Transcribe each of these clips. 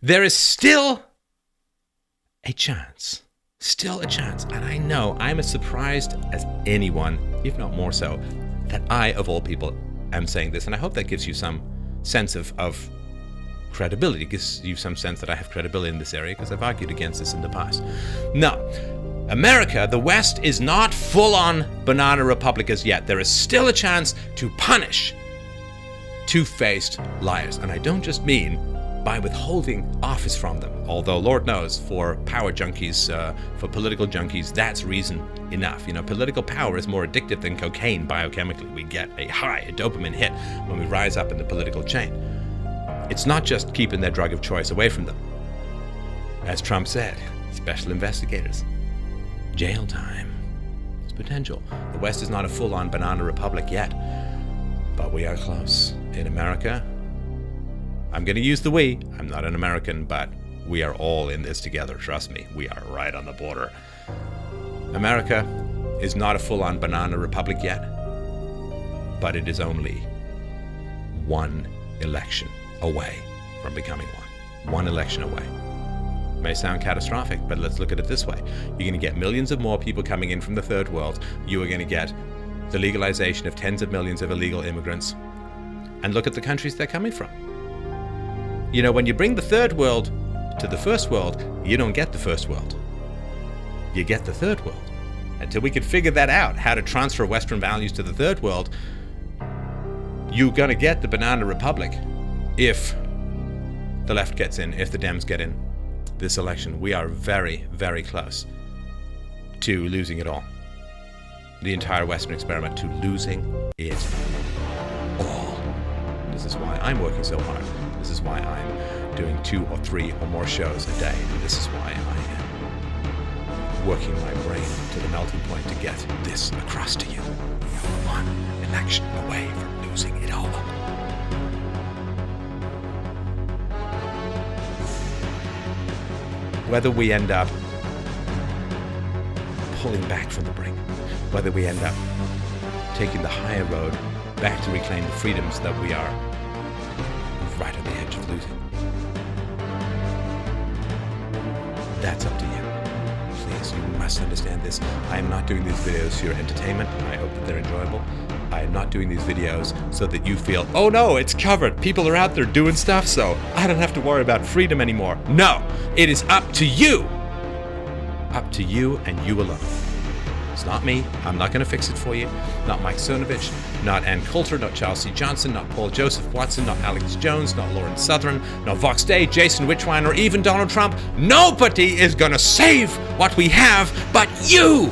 there is still a chance. Still a chance. And I know I'm as surprised as anyone, if not more so, that I, of all people, am saying this. And I hope that gives you some sense of credibility. It gives you some sense that I have credibility in this area because I've argued against this in the past. No. America, the West, is not full-on banana republic as yet. There is still a chance to punish two-faced liars. And I don't just mean by withholding office from them, although Lord knows for power junkies, for political junkies, that's reason enough. You know, political power is more addictive than cocaine biochemically. We get a high, a dopamine hit when we rise up in the political chain. It's not just keeping their drug of choice away from them. As Trump said, special investigators, jail time. It's potential. The West is not a full-on banana republic yet, but we are close. In America, I'm going to use the we. I'm not an American, but we are all in this together. Trust me, we are right on the border. America is not a full-on banana republic yet, but it is only one election away from becoming one. One election away. It may sound catastrophic, but let's look at it this way. You're going to get millions of more people coming in from the third world. You are going to get the legalization of tens of millions of illegal immigrants. And look at the countries they're coming from. You know, when you bring the third world to the first world, you don't get the first world. You get the third world. Until we can figure that out, how to transfer Western values to the third world, you're going to get the banana republic if the left gets in, if the Dems get in this election. We are very, very close to losing it all. The entire Western experiment, to losing it all. This is why I'm working so hard. This is why I'm doing 2 or 3 or more shows a day. And this is why I am working my brain to the melting point to get this across to you. You're one election away from losing it all. Whether we end up pulling back from the brink, whether we end up taking the higher road back to reclaim the freedoms that we are right on the edge of losing. That's up to you. Please, you must understand this. I am not doing these videos for your entertainment. I hope that they're enjoyable. I am not doing these videos so that you feel, oh no, it's covered. People are out there doing stuff, so I don't have to worry about freedom anymore. No, it is up to you. Up to you and you alone. It's not me. I'm not going to fix it for you. Not Mike Cernovich, not Ann Coulter, not Charles C. Johnson, not Paul Joseph Watson, not Alex Jones, not Lauren Southern, not Vox Day, Jason Witchwine, or even Donald Trump. Nobody is going to save what we have but you.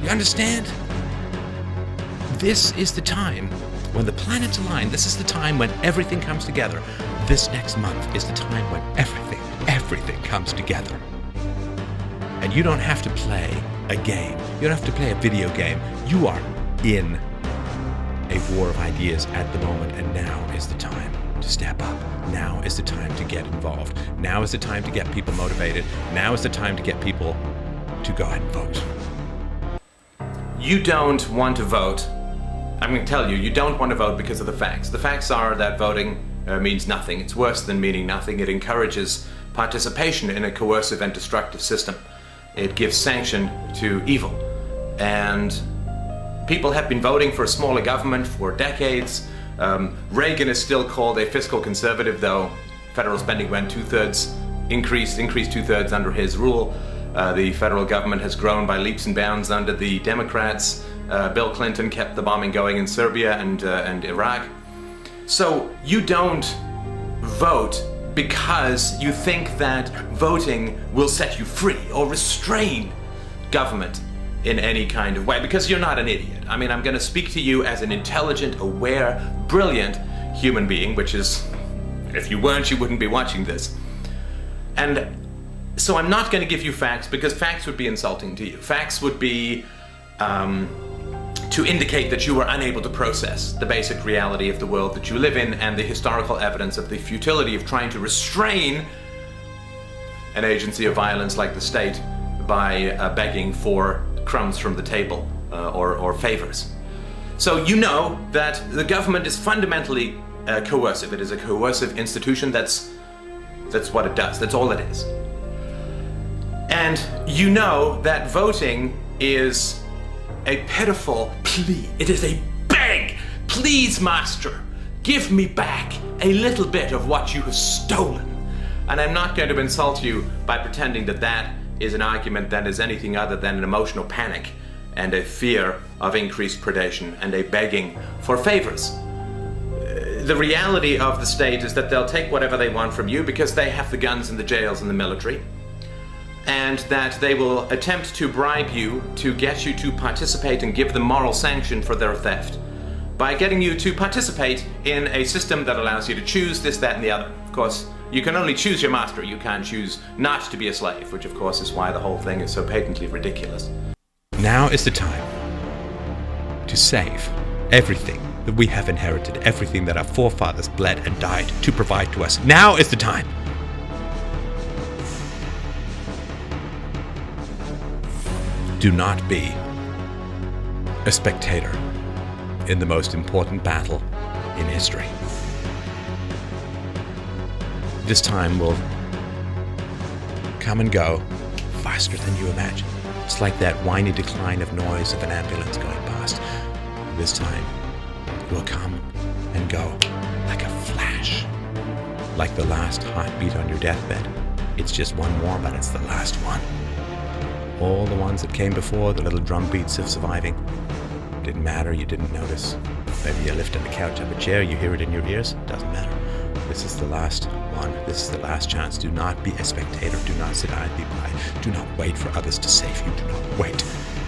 You understand? This is the time when the planets align. This is the time when everything comes together. This next month is the time when everything comes together. And you don't have to play a game. You don't have to play a video game. You are in a war of ideas at the moment, and now is the time to step up. Now is the time to get involved. Now is the time to get people motivated. Now is the time to get people to go ahead and vote. You don't want to vote. I'm going to tell you, you don't want to vote because of the facts. The facts are that voting means nothing. It's worse than meaning nothing. It encourages participation in a coercive and destructive system. It gives sanction to evil. And people have been voting for a smaller government for decades. Reagan is still called a fiscal conservative, though federal spending went increased 2/3 under his rule. The federal government has grown by leaps and bounds under the Democrats. Bill Clinton kept the bombing going in Serbia and Iraq. So you don't vote because you think that voting will set you free or restrain government in any kind of way, because you're not an idiot. I mean, I'm going to speak to you as an intelligent, aware, brilliant human being, which is, if you weren't, you wouldn't be watching this. And so I'm not going to give you facts, because facts would be insulting to you. Facts would be to indicate that you are unable to process the basic reality of the world that you live in and the historical evidence of the futility of trying to restrain an agency of violence like the state by begging for crumbs from the table or favors. So you know that the government is fundamentally coercive. It is a coercive institution that's That's what it does. That's all it is. And you know that voting is a pitiful plea. It is a beg. Please, master, give me back a little bit of what you have stolen. And I'm not going to insult you by pretending that that is an argument that is anything other than an emotional panic and a fear of increased predation and a begging for favors. The reality of the state is that they'll take whatever they want from you because they have the guns and the jails and the military, and that they will attempt to bribe you to get you to participate and give them moral sanction for their theft by getting you to participate in a system that allows you to choose this, that, and the other. Of course, you can only choose your master. You can't choose not to be a slave, which of course is why the whole thing is so patently ridiculous. Now is the time to save everything that we have inherited, everything that our forefathers bled and died to provide to us. Now is the time. Do not be a spectator in the most important battle in history. This time will come and go faster than you imagine. It's like that whiny decline of noise of an ambulance going past. This time will come and go like a flash, like the last heartbeat on your deathbed. It's just one more, but it's the last one. All the ones that came before, the little drum beats of surviving, didn't matter, you didn't notice. Maybe you lift on the couch up a chair, you hear it in your ears, doesn't matter. This is the last one. This is the last chance. Do not be a spectator. Do not sit idly by. Do not wait for others to save you. Do not wait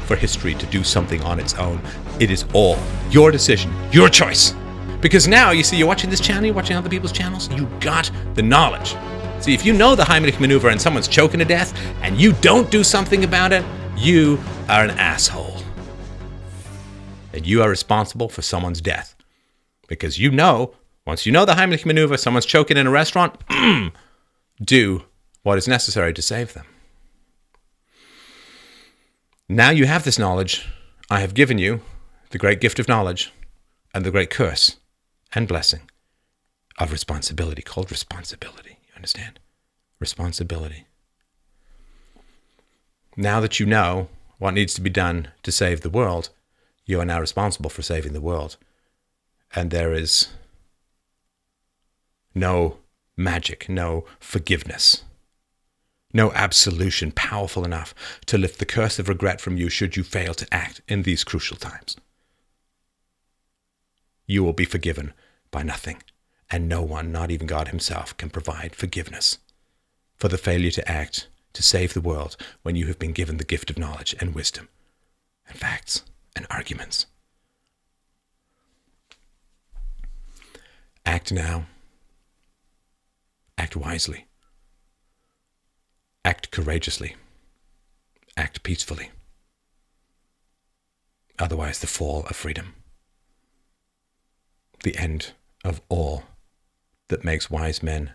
for history to do something on its own. It is all your decision, your choice. Because now, you see, you're watching this channel, you're watching other people's channels, you got the knowledge. See, if you know the Heimlich maneuver and someone's choking to death and you don't do something about it, you are an asshole. And you are responsible for someone's death. Because you know, once you know the Heimlich maneuver, someone's choking in a restaurant, do what is necessary to save them. Now you have this knowledge. I have given you the great gift of knowledge and the great curse and blessing of responsibility, called responsibility. You understand? Responsibility. Now that you know what needs to be done to save the world, you are now responsible for saving the world. And there is no magic, no forgiveness, no absolution powerful enough to lift the curse of regret from you should you fail to act in these crucial times. You will be forgiven by nothing, and no one, not even God himself, can provide forgiveness for the failure to act to save the world when you have been given the gift of knowledge and wisdom and facts and arguments. Act now. Act wisely. Act courageously. Act peacefully. Otherwise, the fall of freedom. The end of all that makes wise men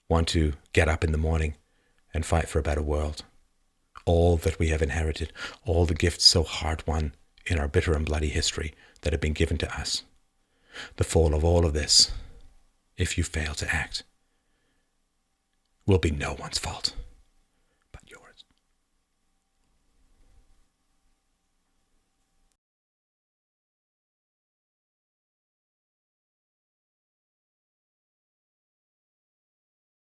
want to get up in the morning and fight for a better world. All that we have inherited, all the gifts so hard won in our bitter and bloody history that have been given to us. The fall of all of this, if you fail to act, will be no one's fault.